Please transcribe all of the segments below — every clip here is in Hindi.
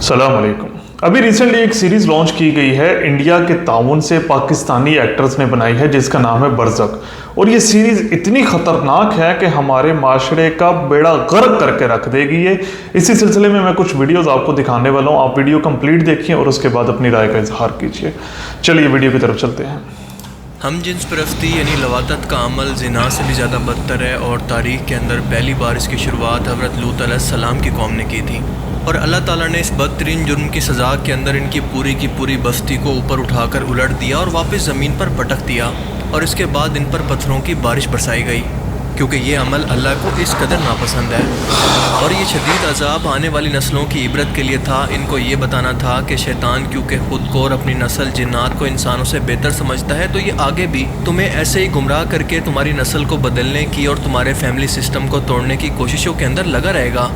सलाम अलैकुम। अभी रिसेंटली एक सीरीज लॉन्च की गई है इंडिया के ताउन से, पाकिस्तानी एक्टर्स ने बनाई है, जिसका नाम है बरज़क। और ये सीरीज इतनी खतरनाक है कि हमारे माशरे का बेड़ा गर्क करके रख देगी ये। इसी सिलसिले में मैं कुछ वीडियोस आपको दिखाने वाला हूँ। आप वीडियो कंप्लीट देखिए और उसके बाद अपनी राय का इजहार कीजिए। चलिए वीडियो की तरफ चलते हैं। हम जिन्स परस्ती यानी लवातत का अमल ज़िना से भी ज़्यादा बदतर है और तारीख़ के अंदर पहली बार इसकी शुरुआत हज़रत लूत अलैहिस्सलाम की कौम ने की थी। और अल्लाह ताला ने इस बदतरीन जुर्म की सज़ा के अंदर इनकी पूरी बस्ती को ऊपर उठाकर उलट दिया और वापस ज़मीन पर पटक दिया। और इसके बाद इन पर पत्थरों की बारिश बरसाई गई, क्योंकि ये अमल अल्लाह को इस कदर नापसंद है। और ये शदीद अजाब आने वाली नस्लों की इबरत के लिए था। इनको ये बताना था कि शैतान क्योंकि ख़ुद को और अपनी नस्ल जिन्नात को इंसानों से बेहतर समझता है, तो ये आगे भी तुम्हें ऐसे ही गुमराह करके तुम्हारी नस्ल को बदलने की और तुम्हारे फैमिली सिस्टम को तोड़ने की कोशिशों के अंदर लगा रहेगा।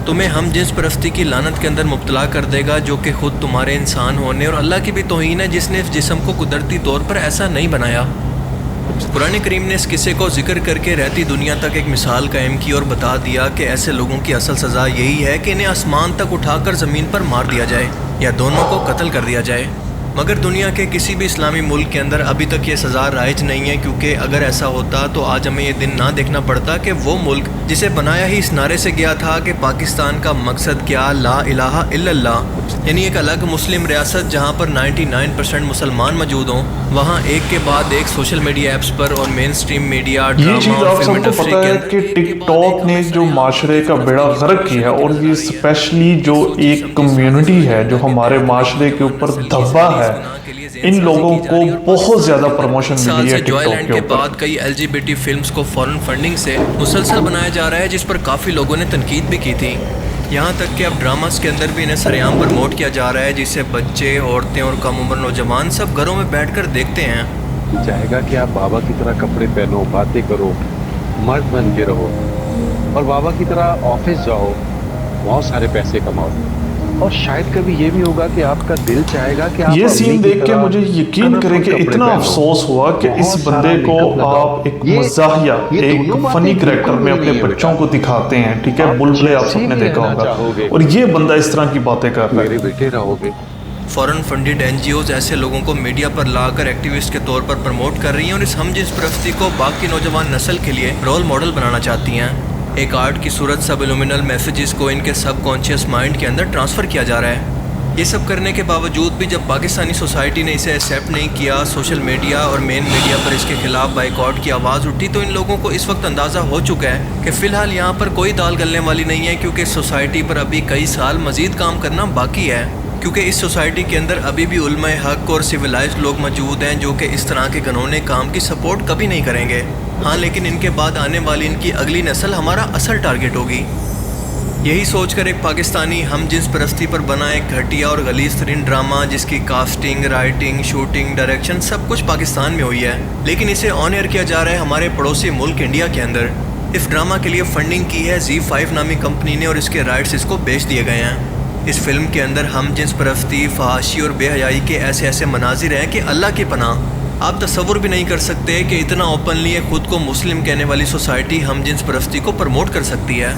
तुम्हें हम जिन्स परस्ती की लानत के अंदर मुब्तला कर देगा, जो कि ख़ुद तुम्हारे इंसान होने और अल्लाह की भी तौहीन है, जिसने इस जिस्म को कुदरती तौर पर ऐसा नहीं बनाया। कुरान करीम ने इस किस्से को जिक्र करके रहती दुनिया तक एक मिसाल कायम की और बता दिया कि ऐसे लोगों की असल सज़ा यही है कि इन्हें आसमान तक उठाकर ज़मीन पर मार दिया जाए या दोनों को कत्ल कर दिया जाए। मगर दुनिया के किसी भी इस्लामी मुल्क के अंदर अभी तक ये सज़ा राइज नहीं है, क्योंकि अगर ऐसा होता तो आज हमें ये दिन ना देखना पड़ता कि वो मुल्क जिसे बनाया ही इस नारे से गया था कि पाकिस्तान का मकसद क्या, ला इलाहा इल्लल्लाह, यानी एक अलग मुस्लिम रियासत जहाँ पर 99% मुसलमान मौजूद हों, वहाँ एक के बाद एक सोशल मीडिया ऐप्स पर और मेन स्ट्रीम मीडिया, ये चीज़ आप सबको पता है कि टिकटॉक ने जो माशरे का बेड़ा गर्क किया है, और ये स्पेशली जो एक कम्युनिटी है जो हमारे माशरे के ऊपर धब्बा है, इन लोगों को बहुत ज्यादा प्रमोशन मिली है टिकटॉक के ऊपर। बाद कई LGBT फिल्म्स को फॉरेन फंडिंग से मुसलसल बनाया जा रहा है, जिस पर काफ़ी लोगों ने तनकीद भी की थी। यहाँ तक कि अब ड्रामास के अंदर भी इन्हें सरेआम प्रमोट किया जा रहा है, जिसे बच्चे, औरतें और कम उम्र नौजवान सब घरों में बैठकर देखते हैं। चाहेगा कि आप बाबा की तरह कपड़े पहनो, बातें करो, मर्द बन के रहो और बाबा की तरह ऑफिस जाओ, बहुत सारे पैसे कमाओ, और शायद कभी ये भी होगा कि आपका दिल चाहेगा कि आप ये सीन देख के मुझे यकीन करें कि इतना अफसोस हुआ कि इस बंदे को आप एक मज़ाहिया, एक फनी करैक्टर में अपने बच्चों को दिखाते हैं, ठीक है, बुलबुले आप सबने देखा होगा, और ये बंदा इस तरह की बातें कर रहा है। मेरे बेटे रहोगे। फॉरेन फंडेड NGOs ऐसे लोगों को मीडिया पर लाकर एक्टिविस्ट के तौर पर प्रमोट कर रही हैं और इस हम जिस परस्ती को बाकी नौजवान नस्ल के लिए रोल मॉडल बनाना चाहती हैं। एक आर्ट की सूरत सबलिमिनल मैसेजेस को इनके सबकॉन्शियस माइंड के अंदर ट्रांसफ़र किया जा रहा है। ये सब करने के बावजूद भी जब पाकिस्तानी सोसाइटी ने इसे एक्सेप्ट नहीं किया, सोशल मीडिया और मेन मीडिया पर इसके खिलाफ बाइकआउट की आवाज़ उठी, तो इन लोगों को इस वक्त अंदाज़ा हो चुका है कि फ़िलहाल यहाँ पर कोई दाल गलने वाली नहीं है, क्योंकि सोसाइटी पर अभी कई साल मज़ीद काम करना बाकी है। क्योंकि इस सोसाइटी के अंदर अभी भी उलमाए हक और सिविलाइज्ड लोग मौजूद हैं, जो कि इस तरह के घनौने काम की सपोर्ट कभी नहीं करेंगे। हाँ, लेकिन इनके बाद आने वाली इनकी अगली नस्ल हमारा असल टारगेट होगी। यही सोचकर एक पाकिस्तानी हम जिन्स परस्ती पर बना एक घटिया और गलीज़ तरीन ड्रामा, जिसकी कास्टिंग, राइटिंग, शूटिंग, डायरेक्शन सब कुछ पाकिस्तान में हुई है, लेकिन इसे ऑन एयर किया जा रहा है हमारे पड़ोसी मुल्क इंडिया के अंदर। इस ड्रामा के लिए फंडिंग की है ZEE5 नामी कंपनी ने और इसके राइट्स इसको बेच दिए गए हैं। इस फिल्म के अंदर हम जिन्स परस्ती, फहाशी और बेहयाई के ऐसे मनाजिर हैं कि अल्लाह की पनाह। आप तसव्वुर भी नहीं कर सकते कि इतना ओपनली खुद को मुस्लिम कहने वाली सोसाइटी हम जिन्स परस्ती को प्रमोट कर सकती है।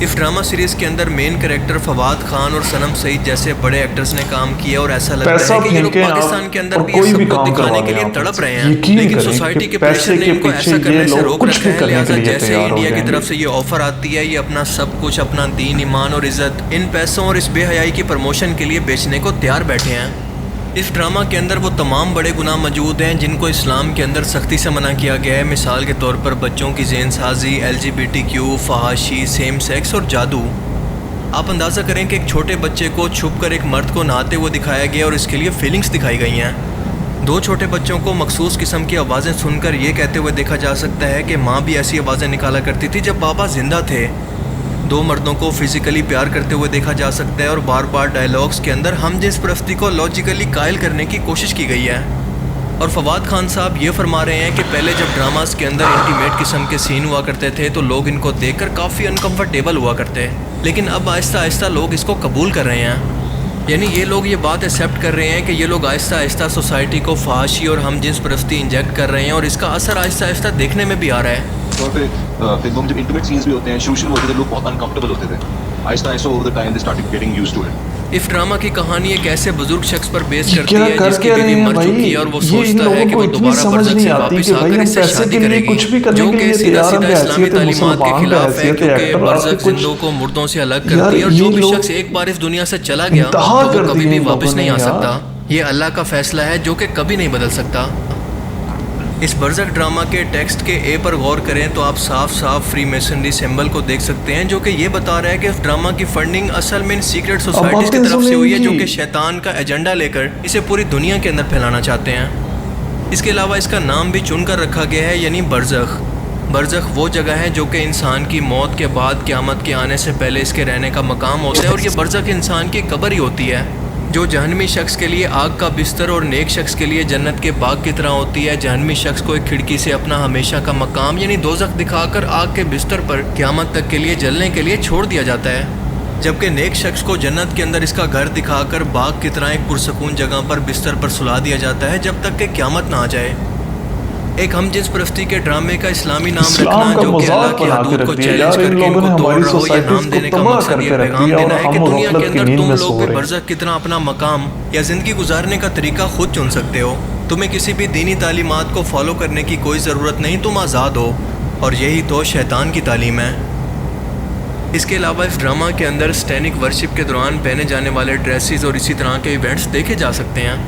इस ड्रामा सीरीज़ के अंदर मेन कैरेक्टर फवाद खान और सनम सईद जैसे बड़े एक्टर्स ने काम किया और ऐसा लगता है कि ये लोग पाकिस्तान के अंदर भी सब कुछ दिखाने के लिए तड़प रहे हैं, लेकिन सोसाइटी के प्रेशर ने इनको ऐसा करने से रोक रखा है। लिहाजा जैसे इंडिया की तरफ से ये ऑफर आती है, ये अपना सब कुछ, अपना दीन, ईमान और इज़्ज़त इन पैसों और इस बेहयाई की प्रमोशन के लिए बेचने को तैयार बैठे हैं। इस ड्रामा के अंदर वो तमाम बड़े गुनाह मौजूद हैं जिनको इस्लाम के अंदर सख्ती से मना किया गया है। मिसाल के तौर पर बच्चों की ज़ेनसाज़ी, LGBTQ, फहाशी, सेम सेक्स और जादू। आप अंदाज़ा करें कि एक छोटे बच्चे को छुप कर एक मर्द को नहाते हुए दिखाया गया और इसके लिए फीलिंग्स दिखाई गई हैं। दो छोटे बच्चों को मखसूस किस्म की आवाज़ें सुनकर ये कहते हुए देखा जा सकता है कि माँ भी ऐसी आवाज़ें निकाला करती थी जब बाबा ज़िंदा थे। दो मर्दों को फिजिकली प्यार करते हुए देखा जा सकता है और बार बार डायलॉग्स के अंदर हम जिस परस्ती को लॉजिकली कायल करने की कोशिश की गई है। और फवाद खान साहब ये फरमा रहे हैं कि पहले जब ड्रामास के अंदर इंटीमेट किस्म के सीन हुआ करते थे तो लोग इनको देखकर काफ़ी अनकंफर्टेबल हुआ करते, लेकिन अब आहिस्ता आहिस्ता लोग इसको कबूल कर रहे हैं। यानी ये लोग ये बात एक्सेप्ट कर रहे हैं कि ये लोग आहिस्ता आहिस्ता सोसाइटी को फहाशी और हम जिन्स परस्ती इंजेक्ट कर रहे हैं और इसका असर आहिस्ता आहिस्ता देखने में भी आ रहा है। तौर पे फिल्मों में जब इंटीमेट सीन्स भी होते हैं, शुरू होते थे, लोग बहुत अनकंफर्टेबल होते थे। आहिस्ता आहिस्ता over the time they started getting used to it. इस ड्रामा की कहानी एक ऐसे बुजुर्ग शख्स पर बेस करती क्या है कर जिसकी क्या रहे बीवी हैं मर भाई? चुकी है और वो ये इन सोचता है लोगों कि को वो इतनी दोबारा समझ बरज़क नहीं से आती वापस कि भाई आकर हम इससे पैसे शादी के लिए करेगी, कुछ भी करने जो के कि लिए सीधा तैयार हैं सीधा इस्लामी बहैसियत तालीमात के मुसलमान, खिलाफ है, बहैसियत क्योंकि एक्टर। बरज़क आपके कुछ जिंदों को मुर्दों से अलग यार करती है और ये जो भी लोग शख्स एक बार इस दुनिया से चला गया इंतहा तो वो कर कभी दिए भी इन वापस लोगों नहीं ने आ यार। सकता। ये अल्लाह का फैसला है जो कि कभी नहीं बदल सकता। इस बरज़क ड्रामा के टेक्स्ट के ए पर गौर करें तो आप साफ साफ फ्री मेसनरी सिंबल को देख सकते हैं, जो कि ये बता रहा है कि इस ड्रामा की फंडिंग असल में इन सीक्रेट सोसाइटीज़ की बातें तरफ से हुई है, सुनें जो जी। कि शैतान का एजेंडा लेकर इसे पूरी दुनिया के अंदर फैलाना चाहते हैं। इसके अलावा इसका नाम भी चुनकर रखा गया है, यानी बरज़ख। बरज़ख वो जगह है जो कि इंसान की मौत के बाद क़यामत के आने से पहले इसके रहने का मकाम होता है, और ये बरज़ख इंसान की कब्र ही होती है, जो जहन्नमी शख्स के लिए आग का बिस्तर और नेक शख्स के लिए जन्नत के बाग की तरह होती है। जहन्नमी शख्स को एक खिड़की से अपना हमेशा का मकाम यानी दोज़ख दिखाकर आग के बिस्तर पर क़यामत तक के लिए जलने के लिए छोड़ दिया जाता है, जबकि नेक शख्स को जन्नत के अंदर इसका घर दिखाकर बाग की तरह एक पुरसकून जगह पर बिस्तर पर सुला दिया जाता है जब तक कि क़यामत ना आ जाए। एक हम जिस परस्ती के ड्रामे का इस्लामी नाम इस्लाम रखना, का जो कि अल्लाह मजाक की बना के हदूद रख को दिया चैलेंज यार। इन करके लोगों इनको ने तोड़ हमारी रहा हो या नाम सोसाइटीज देने को का तबाह मकसद ये करके रख पैगाम दिया देना और है कि हम दुनिया के गफलत की अंदर नींद तुम में लोग सो भी रहे हैं। बरज़ख की तरह अपना मकाम या ज़िंदगी गुजारने का तरीका खुद चुन सकते हो। तुम्हें किसी भी दीनी तालीमात को फॉलो करने की कोई ज़रूरत नहीं, तुम आज़ाद हो, और यही तो शैतान की तालीम है। इसके अलावा इस ड्रामा के अंदर स्टैनिक वर्शिप के दौरान पहने जाने वाले ड्रेसेस और इसी तरह के इवेंट्स देखे जा सकते हैं।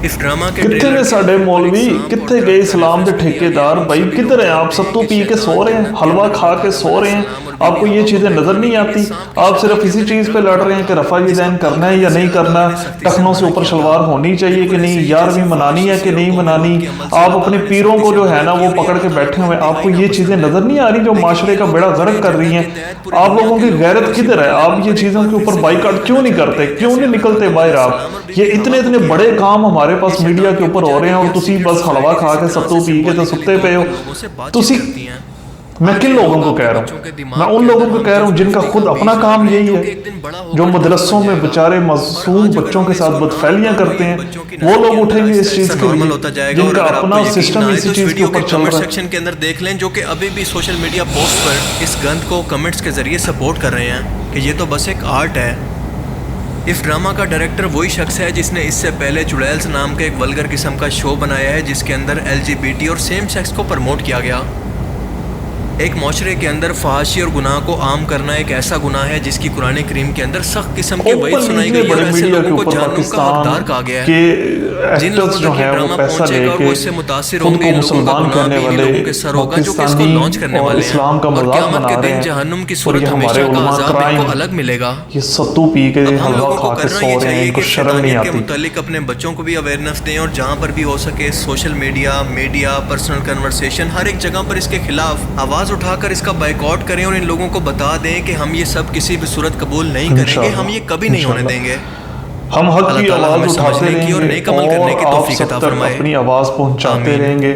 इस ड्रामा के कितने ने साडे मौलवी, कितने गए इस्लाम के ठेकेदार भाई, किधर हैं आप? सत्तू पी के सो रहे हैं, हलवा खा के सो रहे हैं, आपको ये चीज़ें नज़र नहीं आती? आप सिर्फ इसी चीज़ पे लड़ रहे हैं कि रफ़ा यदैन करना है या नहीं करना, टखनों से ऊपर शलवार होनी चाहिए कि नहीं, यारवीं मनानी है कि नहीं मनानी। आप अपने पीरों को जो है ना वो पकड़ के बैठे हुए, आपको ये चीज़ें नज़र नहीं आ रही जो माशरे का बेड़ा गर्क कर रही हैं? आप लोगों की गैरत किधर है? आप ये चीज़ों के ऊपर बाइकाट क्यों नहीं करते, क्यों नहीं निकलते बाहर? आप ये इतने इतने बड़े काम हमारे पास मीडिया के ऊपर हो रहे हैं और तुसी बस हलवा खा के सत्तू पी के तो सुते पे हो। तुसी, मैं किन लोगों को कह रहा हूँ? मैं उन लोगों को कह रहा हूँ जिनका खुद अपना काम यही है, जो मदरसों में बेचारे मासूम बच्चों के साथ बदफैलियां करते हैं। वो लोग उठेंगे इस चीज के लिए जिनका अपना सिस्टम इसी चीज के ऊपर चल रहा है। सेक्शन के अंदर देख लें, जो कि अभी भी सोशल मीडिया पोस्ट पर इस गंद को कमेंट्स के जरिए सपोर्ट कर रहे हैं कि ये तो बस एक आर्ट है। इस ड्रामा का डायरेक्टर वही शख्स है जिसने इससे पहले चुड़ैल्स नाम के एक वल्गर किस्म का शो बनाया है, जिसके अंदर LGBT और सेम सेक्स को प्रमोट किया गया। एक माशरे के अंदर फहाशी और गुनाह को आम करना एक ऐसा गुनाह है जिसकी कुरान करीम के अंदर सख्त किस्म की वही सुनाई गई है, और ऐसे लोगों को जहन्नुम का हकदार कहा गया है। जिन लोगों तक ये ड्रामा पहुंचेगा वो इससे मुतासिर होंगे, इन लोगों का गुनाह भी इन लोगों के सर होगा जो कि इसको लॉन्च करने वाले हैं, और क़यामत के दिन जहन्नुम की सूरत हमेशा का अज़ाब इनको अलग मिलेगा। ये सत्तू पी के हम हलवा लोगों को खा के करना सो ये रहे हैं, चाहिए इनको कि शर्म नहीं शैतानियत के आती। मुतालिक अपने बच्चों को भी अवेयरनेस दें, और जहाँ पर भी हो सके सोशल मीडिया, पर्सनल कन्वर्सेशन, हर एक जगह पर इसके खिलाफ आवाज़ उठाकर इसका बाइकआउट करें और इन लोगों को बता दें कि हम ये सब किसी भी सूरत कबूल नहीं करेंगे, हम ये कभी नहीं होने देंगे। हम हक की अल्लाह ताला आवाज हमें उठाते समझने की और रहेंगे नेक अमल करने की और आप तौफीक सब अता तक फरमाए। अपनी आवाज पहुंचाते आमीन। रहेंगे।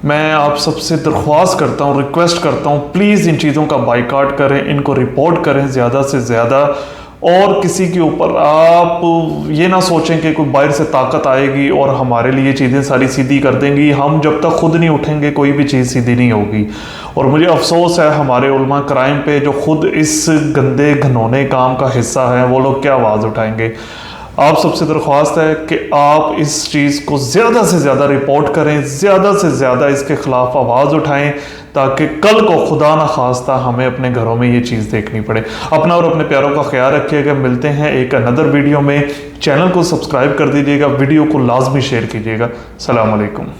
मैं आप सबसे दरख्वास्त करता हूं, रिक्वेस्ट करता हूं, प्लीज़ इन चीज़ों का बाइकाट करें, इनको रिपोर्ट करें ज़्यादा से ज़्यादा, और किसी के ऊपर आप ये ना सोचें कि कोई बाहर से ताकत आएगी और हमारे लिए चीज़ें सारी सीधी कर देंगी। हम जब तक खुद नहीं उठेंगे कोई भी चीज़ सीधी नहीं होगी। और मुझे अफसोस है हमारे उलमा क्राइम पे जो खुद इस गंदे घनौने काम का हिस्सा है, वो लोग क्या आवाज़ उठाएंगे। आप सबसे दरख्वास्त है कि आप इस चीज़ को ज़्यादा से ज़्यादा रिपोर्ट करें, ज़्यादा से ज़्यादा इसके ख़िलाफ़ आवाज़ उठाएं, ताकि कल को खुदा न खास्ता हमें अपने घरों में ये चीज़ देखनी पड़े। अपना और अपने प्यारों का ख्याल रखिएगा। मिलते हैं एक अनदर वीडियो में। चैनल को सब्सक्राइब कर दीजिएगा, वीडियो को लाजमी शेयर कीजिएगा। सलाम अलैकुम।